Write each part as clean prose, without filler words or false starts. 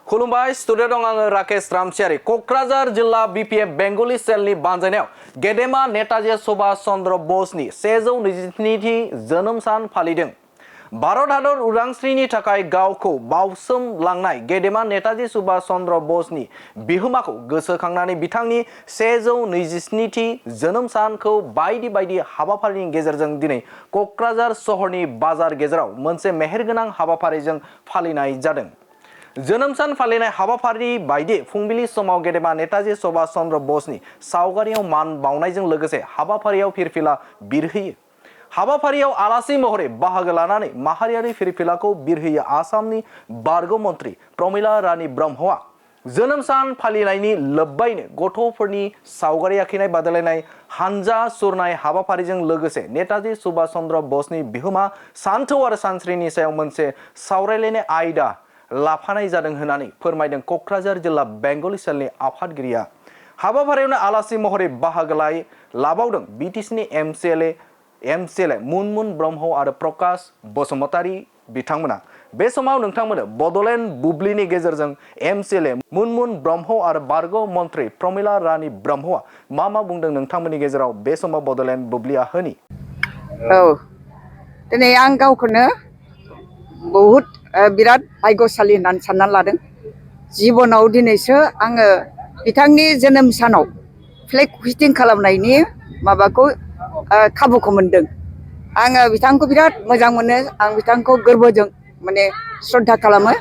खुलुमबाय स्टुडिअ दं आङो राकेश रामसियारि कक्राझार जिल्ला बीपीएफ बेंगली सेलनि बानजायनायाव गेदेमा नेताजी सुभाष चन्द्र बसनि 127थि जोनोम सान फालिदों। भारत हादर उदांस्रिनि थाखाय गावखौ बावसोमलांनाय गेदेमा नेताजी सुभाष चन्द्र बसनि बिहोमाखौ गोसोखांनानै बिथांनि 127थि जोनोम सानखौ बायदि बायदि हाबाफारिनि गेजेरजों दिनै कक्राझार सहरनि बाजार गेजेराव मोनसे मेहेरगोनां हाबाफारिजों फालिनाय जादों। जोनोम सान फालिनाय हाबाफारि बायदि फुंबिलि समाव गेदेमा नेताजी सुभाष चन्द्र बसनि सावगारियाव मान बावनायजों लोगोसे हाबाफारियाव फिरफिला बिरहोयो। हाबाफारियाव आलासि महरै बाहागो लानानै माहारियारि फिरफिलाखौ बिरहोयो आसामनि बारग' मन्त्रि प्रमिला रानी ब्रह्मआ। जोनोम सान फालिनायनि लोब्बायैनो गथ'फोरनि सावगारि आखिनाय बादायलायनाय, हानजा सुरनाय हाबाफारिजों लोगोसे नेताजी सुभाष चन्द्र बसनि बिहोमा, सान्थौ आरो सानस्रिनि सायाव मोनसे सावरायलायनाय आयदा लाफानाय जादों होननानै फोरमायदों कक्राझार जिल्ला बेंगली सेलनि आफादगिरिया। हाबाफारियावनो आलासि महरै बाहागो लाबावदों बिटिसिनि एमसिएलए मुनमुन ब्रह्म आरो प्रकाश बसुमतारी बिथांमोना। बे समाव नोंथांमोनो बड'लेण्ड बुब्लिनि गेजेरजों एमसिएलए मुनमुन ब्रह्म आरो बारग' मन्त्रि प्रमिला रानी ब्रह्मआ मा बुंदों नोंथांमोननि गेजेराव बे समाव बड'लेण्ड बुब्लिया होनि। दिनै आं गावखौनो बहुत बिराद भाग्यशाली होननानै सानना लादों। जिबनाव दिनैसो आङो बिथांनि जोनोम सानाव फ्लेग हुइस्टिं खालामनायनि माबाखौ खाबुखौ मोनदों। आङो बिथांखौ बिराद मोजां मोनो। आं बिथांखौ गोरबोजों माने श्रद्धा खालामो।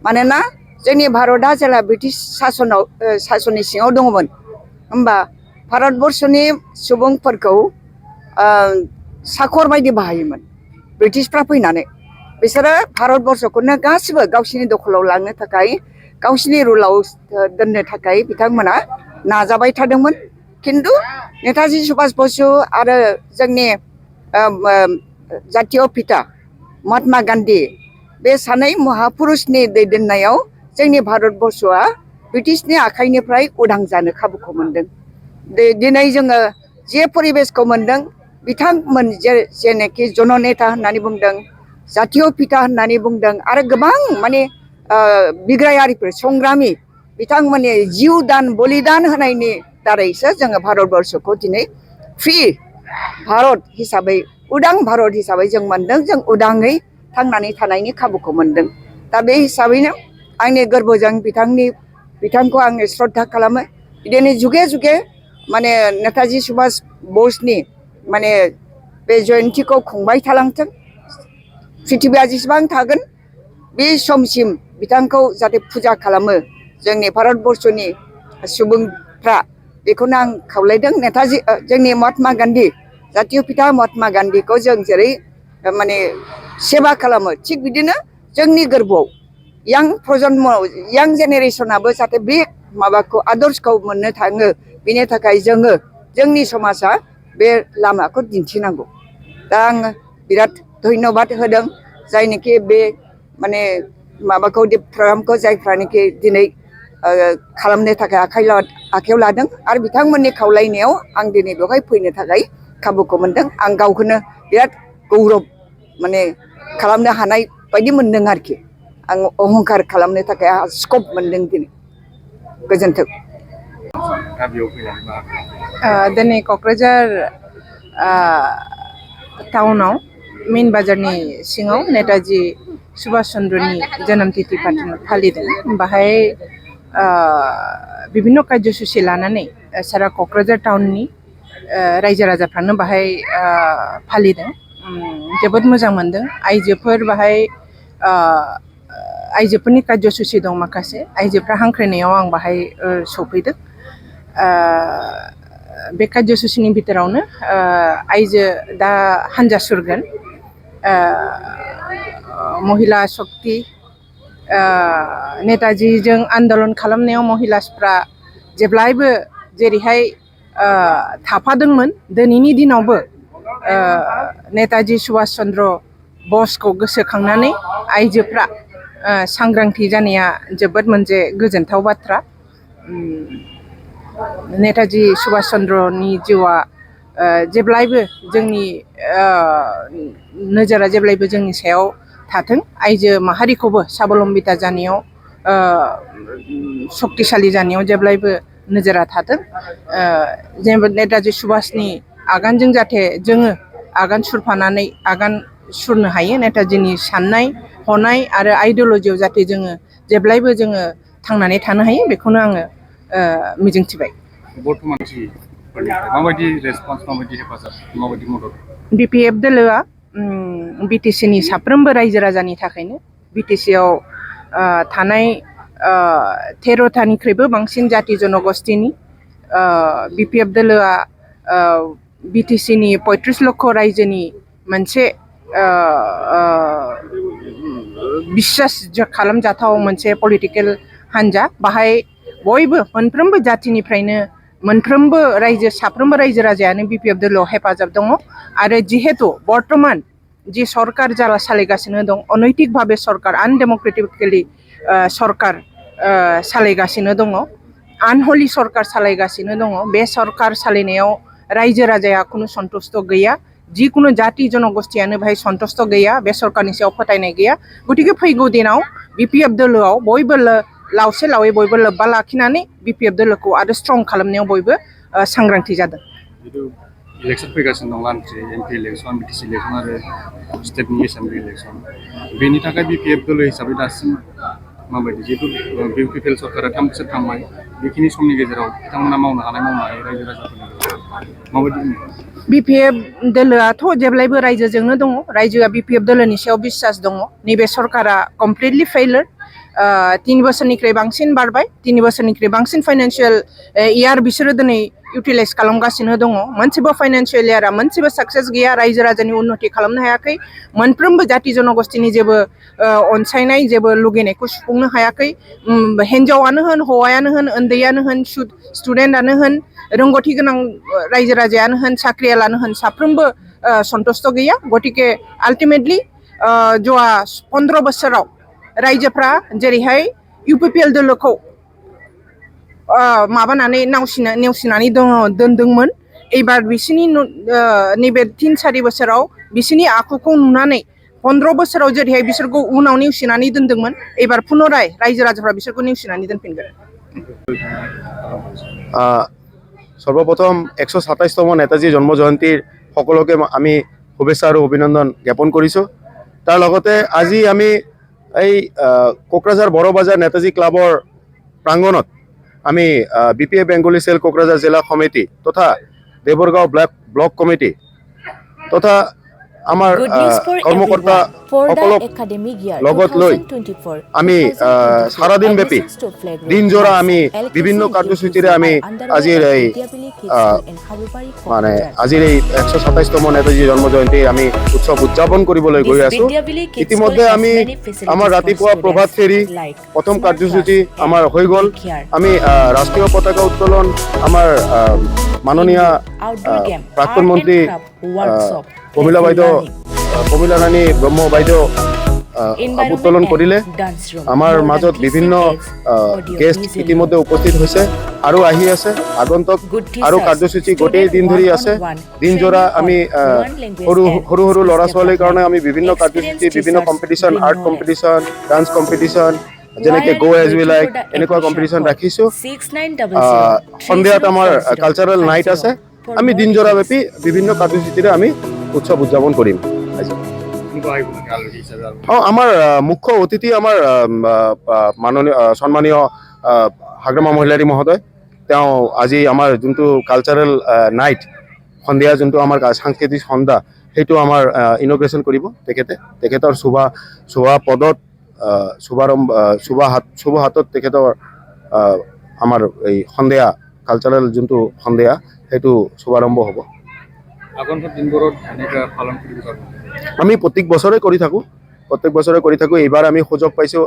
मानोना जोंनि भारतआ जेला ब्रिटिश सासननि सिङाव दङमोन, होमबा भारतबर्षनि सुबुंफोरखौ साखर बायदि बाहायोमोन ब्रिटिशफ्रा फैनानै। बिसोरो भारतबर्षखौनो गासिबो गावसिनि दखलाव लांनो थाखाय, गावसिनि रुलाव दोननो थाखाय बिथांमोना नाजाबाय थादोंमोन। खिन्थु नेताजी सुभाष बसु आरो जोंनि जातीय पिता महात्मा गान्धी बे सानै महापुरुषनि दैदेननायाव जोंनि भारतबर्षआ ब्रिटिशनि आखाइनिफ्राय उदां जानो खाबुखौ मोनदों। दिनै जोङो जे परिबेसखौ मोनदों, बिथांमोन जेनेखि जननेता होननानै बुंदों, जातीय पिता होननानै बुंदों, आरो गोबां माने बिग्रायारिफोर संग्रामि बिथांमोननि जिउ दान बलिदान होनायनि दारैसो जोङो भारतबर्षखौ दिनै फ्रि भारत हिसाबै, उदां भारत हिसाबै जों मोनदों। जों उदाङै थांनानै थानायनि खाबुखौ मोनदों। दा बे हिसाबैनो आंनि गोरबोजों बिथांखौ आङो श्रद्धा खालामो। बिदिनो जुगे जुगे माने नेताजी सुभाष बसनि माने बे जयन्तिखौ खुंबाय थालांथों। पृथिबिया जेसेबां थागोन बे समसिम बिथांखौ जाहाथे फुजा खालामो जोंनि भारतबर्षनि सुबुंफ्रा, बेखौनो आं खावलायदों। जोंनि महात्मा गान्धी, जातीय पिता महात्मा गान्धीखौ जों जेरै माने सेबा खालामो, थिग बिदिनो जोंनि गोरबोआव यां जेनेरेसनाबो जाहाथे बे माबाखौ आदर्शखौ मोननो थाङो, बेनि थाखाय जोंनि समाजा बे लामाखौ दिन्थिनांगौ। दा आङो बिराद धन्यबाद होदों जायनोखि बे माने माबाखौ प्रग्रामखौ जायफ्रानोखि दिनै खालामनो थाखाय आखायाव लादों, आरो बिथांमोननि खावलायनायाव आं दिनै बेवहाय फैनो थाखाय खाबुखौ मोनदों। आं गावखौनो बिराद गौरब माने खालामनो हानाय बायदि मोनदों आरोखि। आं अहंकार खालामनो थाखाय आंहा स्कप मोनदों दिनै। गोजोन्थों। दिनै क'क्राझार टाउनाव मेन बाजारनि सिङाव नेताजी सुभाष चन्द्रनि जोनोम तिथि फालिदों। बाहाय बिभिन्न कार्यसुचि लानानै सारा क'क्राझार टाउननि रायजो राजाफ्रानो बाहाय फालिदों। जोबोद मोजां मोनदों। आइजोफोर बाहाय आइजोफोरनि कार्यसुचि दं माखासे। आइजोफ्रा हांख्रायनायाव आं बाहाय सफैदों। बे कार्यसुचिनि भितरावनो आइजो दा हान्जा सुरगोन, महिला शक्ति, नेताजीजों आन्दलन खालामनायाव महिलाफ्रा जेब्लायबो जेरैहाय थाफादोंमोन, दिनैनि दिनावबो नेताजी सुभाष चन्द्र बसखौ गोसोखांनानै आइजोफ्रा सांग्रांथि जानाया जोबोद मोनसे गोजोनथाव बाथ्रा। नेताजी सुभाष चन्द्रनि जिउआ जेब्लायबो जोंनि नोजोरा जेब्लायबो जोंनि सायाव थाथों। आइजो माहारिखौबो साबलम्बिता जानायाव सक्तिशालि जानायाव जेब्लायबो नोजोरा थाथों जेनेबा नेताजि सुभाषनि आगानजों जाहाथे जोङो आगान सुरफानानै आगान सुरनो हायो नेताजिनि साननाय हनाय आरो आइडिय'लजियाव जाहाथे जोङो जेब्लायबो जोङो थांनानै थानो हायो बेखौनो आङो मिजिंथिबाय बर्थमान माबायदि रेसपन्स माबायदि हेफाजाब माबायदि मदद बिपिएफ दोलोआ बिटिसिनि साफ्रोमबो रायजो राजानि थाखायनो बिटिसिआव थानाय 13थानिख्रुइबो बांसिन जाति जनगोष्ठीनि बिपिएफ दोलोआ बिटिसिनि 35 लक्ष रायजोनि मोनसे बिश्वास खालामजाथाव मोनसे पलिटिकेल हान्जा बाहाय बयबो मोनफ्रोमबो जातिनिफ्रायनो मोनफ्रोमबो रायजो साफ्रोमबो रायजो राजायानो बिपिएफ दोलोआव हेफाजाब दङ आरो जिहेतु बर्तमान जि सरकार जारा सालायगासिनो दं अनैतिक भाबे सरकार आनडेम'क्रेटिकेलि सरकार सालायगासिनो दङ आनहलि सरकार सालायगासिनो दङ बे सरकार सालायनायाव रायजो राजाया खुनु सन्तुष्ट गैया जिकुनु जाति जनगोष्ठीयानो बेहाय सन्तुष्ट गैया बे सरकारनि सायाव फोथायनाय गैया गतिके फैगौ दिनाव बिपिएफ दोलोआव बयबो लावसे लावै बयबो लोब्बा लाखिनानै बिपिएफ दोलोखौ आरो स्ट्रं खालामनायाव बयबो सांग्रांथि जादों इलेक्शन फैगासिनो दं लान्ट्रि एमपि इलेक्शन बिटिसि इलेक्शन आरो स्टेटनि एसेम्बलि इलेक्शन बेनि थाखाय बिपिएफ दोलो हिसाबै दासिम माबायदि जिहेतु बिपिएल सरकारा 3 बोसोर थांबाय बेखिनि समनि गेजेराव बिथांमोना मावनो हानाय रायजो राजाफोरनि माबायदि बिपिएफ दोलोआथ' जेब्लायबो रायजोजोंनो दङ रायजोआ बिपिएफ दोलोनि सायाव बिश्वास दङ नैबे सरकारा कमप्लिटलि फेइलार 3 बोसोरनिख्रुइ बांसिन बारबाय 3 बोसोरनिख्रुइ बांसिन फाइनान्सियेल इयार बिसोरो दिनै इउटिलाइज खालामगासिनो दङ मोनसेबो फाइनान्सियेल इयारा मोनसेबो साक्सेस गैया रायजो राजानि उन्नति खालामनो हायाखै मोनफ्रोमबो जाति जनगोष्ठीनि जेबो अनसायनाय जेबो लुगैनायखौ सुफुंनो हायाखै हिन्जावानो होन हौवायानो होन उन्दैयानो होन स्टुडेन्टआनो होन रोंगौथि गोनां रायजो राजायानो होन साख्रियालानो होन साफ्रोमबो सन्तुष्ट गैया गतिके आल्टिमेटलि जवा 15 बोसोराव रायजोफ्रा जेरैहाय इउपिपिएल दोलोखौ माबानानै नेवसिनानै दोनदोंमोन एबार बिसिनि नैबे 3-4 बोसोराव बिसिनि आखुखौ नुनानै 15 बोसोराव जेरैहाय बिसोरखौ उनाव नेवसिनानै दोनदोंमोन एबार पुनराय रायजो राजाफ्रा बिसोरखौ नेवसिनानै दोनफिनगोन সর্বপ্রথম 127তম নেতাজী জন্ম জয়ন্তীৰ সকলোকে আমি শুভেচ্ছা আৰু অভিনন্দন জ্ঞাপন কৰিছোঁ তাৰ লগতে আজি আমি এই কোকৰাঝাৰ বড়বাজাৰ নেতাজী ক্লাবৰ প্ৰাংগণত আমি বিপিএফ বেংগলী সেল কোকৰাঝাৰ জিলা সমিতি তথা দেৱৰগাঁও ব্লক কমিটি তথা আমাৰ কৰ্মকৰ্তা সকলক লগত লৈ আমি সাৰাদিন ব্যাপী দিনজোৰা আমি বিভিন্ন কাৰ্যসূচীৰে আমি আজিৰ এই আজিৰ এই 127তম নেতাজী জন্ম জয়ন্তী আমি উৎসৱ উদযাপন কৰিবলৈ গৈ আছোঁ ইতিমধ্যে আমি আমাৰ ৰাতিপুৱা প্ৰভাত ফেৰী প্ৰথম কাৰ্যসূচী আমাৰ হৈ গ'ল আমি ৰাষ্ট্ৰীয় পতাকা উত্তোলন আমাৰ মাননীয় প্ৰাক্তন মন্ত্ৰী প্ৰমীলা ৰাণী ব্ৰহ্ম বাইদেউ উত্তোলন কৰিলে আমাৰ মাজত বিভিন্ন গেষ্ট ইতিমধ্যে উপস্থিত হৈছে আৰু আহি আছে আগন্তুক আৰু কাৰ্যসূচী গোটেই দিন ধৰি আছে দিনজোৰা আমি সৰু ল'ৰা ছোৱালীৰ কাৰণে আমি বিভিন্ন কাৰ্যসূচী বিভিন্ন competition art competition dance competition যেনেকে গো এজ উই লাইক এনেকুৱা কম্পিটিশ্যন ৰাখিছোঁ সন্ধিয়াত আমাৰ কালচাৰেল নাইট আছে আমি দিনজোৰা ব্যাপী বিভিন্ন কাৰ্যসূচীৰে আমি উৎসৱ উদযাপন কৰিম আমাৰ মুখ্য অতিথি আমাৰ মাননীয় সন্মানীয় হাগ্ৰামা মহিলাৰী মহোদয় তেওঁ আজি আমাৰ যোনটো কালচাৰেল নাইট সন্ধিয়া যোনটো আমাৰ সাংস্কৃতিক সন্ধ্যা সেইটো আমাৰ ইনগ্ৰেশ্যন কৰিব তেখেতৰ শুভা পদত শুভ হাতত তেখেতৰ আমাৰ এই সন্ধিয়া কালচাৰেল যোনটো সন্ধিয়া সেইটো শুভাৰম্ভ হ'ব আগন্তুক দিনবোৰত এনেকৈ পালন কৰিব আমি প্ৰত্যেক বছৰে কৰি থাকোঁ এইবাৰ আমি সুযোগ পাইছোঁ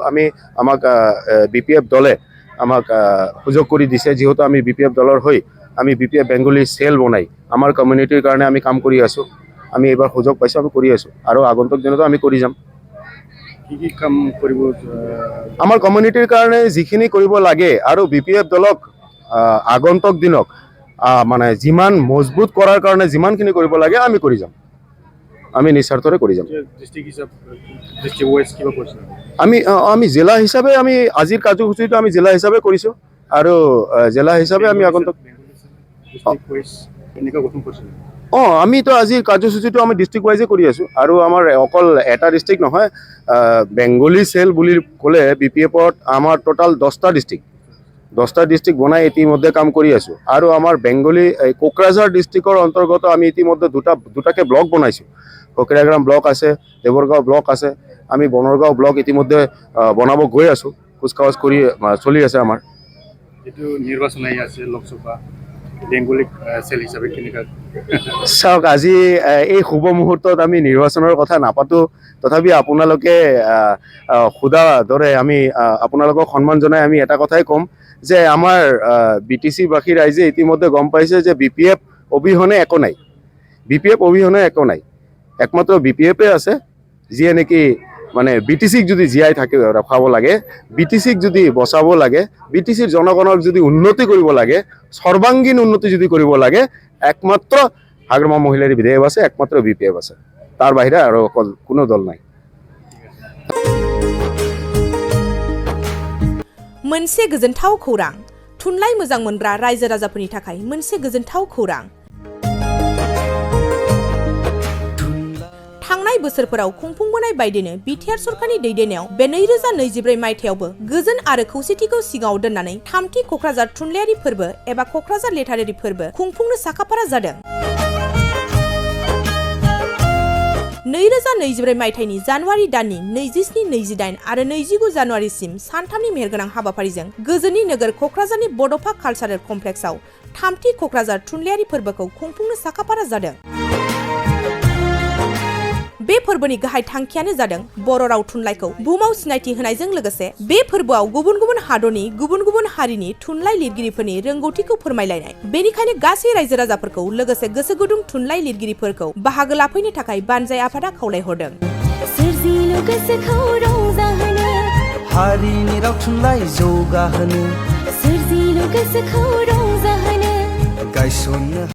আমাক বিপিএফ দলে আমাক সুযোগ কৰি দিছে যিহেতু আমি বিপিএফ দলৰ হৈ আমি বিপিএফ বেংগলী চেল বনাই আমাৰ কমিউনিটিৰ কাৰণে আমি কাম কৰি আছোঁ আমি এইবাৰ সুযোগ পাইছোঁ আমি কৰি আছোঁ আৰু আগন্তুক দিনতো আমি কৰি যাম কি কাম কৰিব আমাৰ কমিউনিটিৰ কাৰণে যিখিনি কৰিব লাগে আৰু বিপিএফ দলক আগন্তুক দিনক মানে যিমান মজবুত কৰাৰ কাৰণে যিমানখিনি কৰিব লাগে আমি কৰি যাম আমি নিস্বাৰ্থৰে কৰি যাম ডিষ্ট্ৰিক্ট হিচাপ ডিষ্ট্ৰিক্ট ৱাইজ কিবা কৰিছে আমি জিলা হিচাপে আমি আজিৰ কাৰ্যসূচীটো আমি জিলা হিচাপে কৰিছোঁ আৰু জিলা হিচাপে আমি আগন্তুক এনেকুৱা গঠন কৰিছিল আমিতো আজিৰ কাৰ্যসূচীটো আমি ডিষ্ট্ৰিক্ট ৱাইজে কৰি আছোঁ আৰু আমাৰ অকল এটা ডিষ্ট্ৰিক্ট নহয় বেংগলী চেল বুলি ক'লে BPF-ত আমাৰ টোটাল 10টা ডিষ্ট্ৰিক্ট বনাই ইতিমধ্যে কাম কৰি আছোঁ আৰু আমাৰ বেংগলী কোকৰাঝাৰ ডিষ্ট্ৰিক্টৰ অন্তৰ্গত আমি ইতিমধ্যে দুটাকে ব্লক বনাইছোঁ ককৰাগ্ৰাম ব্লক আছে দেৱৰগাঁও ব্লক আছে আমি বনৰগাঁও ব্লক ইতিমধ্যে বনাব গৈ আছোঁ কুচকাৱাজ কৰি চলি আছে আমাৰ এইটো নিৰ্বাচন আহি আছে লোকসভা বেংগলী চেল হিচাপে কেনেকুৱা চাওক আজি এই শুভ মুহূৰ্তত আমি নিৰ্বাচনৰ কথা নাপাতো তথাপি আপোনালোকে খুদা দৰে আমি আপোনালোকক সন্মান জনাই আমি এটা কথাই ক'ম যে আমাৰ BTC বাসী ৰাইজে ইতিমধ্যে গম পাইছে যে BPF অবিহনে একো নাই একমাত্ৰ BPF-এ আছে যিয়ে নেকি মানে BTC-ক যদি জীয়াই থাকে ৰখাব লাগে BTC-ক যদি বচাব লাগে BTC-ৰ জনগণক যদি উন্নতি কৰিব লাগে সৰ্বাংগীন উন্নতি যদি কৰিব লাগে একমাত্ৰ হাগ্ৰামা মহিলাৰী বিধায়ক আছে একমাত্ৰ BPF আছে তাৰ বাহিৰে আৰু কোনো দল নাই मोनसे गोजोनथाव खौरां थुनलाइ मोजां मोनग्रा रायजो राजाफोरनि थाखाय मोनसे गोजोनथाव खौरां थांनाय बोसोरफोराव खुंफुंबोनाय बायदिनो बिटिआर सरकारनि दैदेननायाव बे 2024 मायथाइयावबो गोजोन आरो खौसेथिखौ सिगाङाव दोननानै थामथि कक्राझार थुनलाइयारि फोरबो एबा कक्राझार लेटारारि फोरबो खुंफुंनो साखाफारा जादों 2024 मायथाइनि जानुवारि दाननि 27, 28 आरो 29 जानुवारिसिम सानथामनि मेहेरगोनां हाबाफारिजों गोजोननि नोगोर कक्राझारनि बड'फा कालचारेल कमप्लेक्सआव थामथि कक्राझार थुनलाइयारि फोरबोखौ खुंफुंनो साखाफारा जादों बे फोरबोनि गाहाय थांखियानो जादों बर' राव थुनलाइखौ बुहुमाव सिनायथि होनायजों लोगोसे बे फोरबोआव गुबुन गुबुन हादरनि गुबुन गुबुन हारिनि थुनलाइ लिरगिरिफोरनि रोंगौथिखौ फोरमायलायनाय बेनिखायनो गासै रायजो राजाफोरखौ लोगोसे गोसो गुदुं थुनलाइ लिरगिरिफोरखौ बाहागो लाफैनो थाखाय बानजाय आफादा खावलायहरदों हारिनि राव थुनलाइ जौगाहोनो गायसननो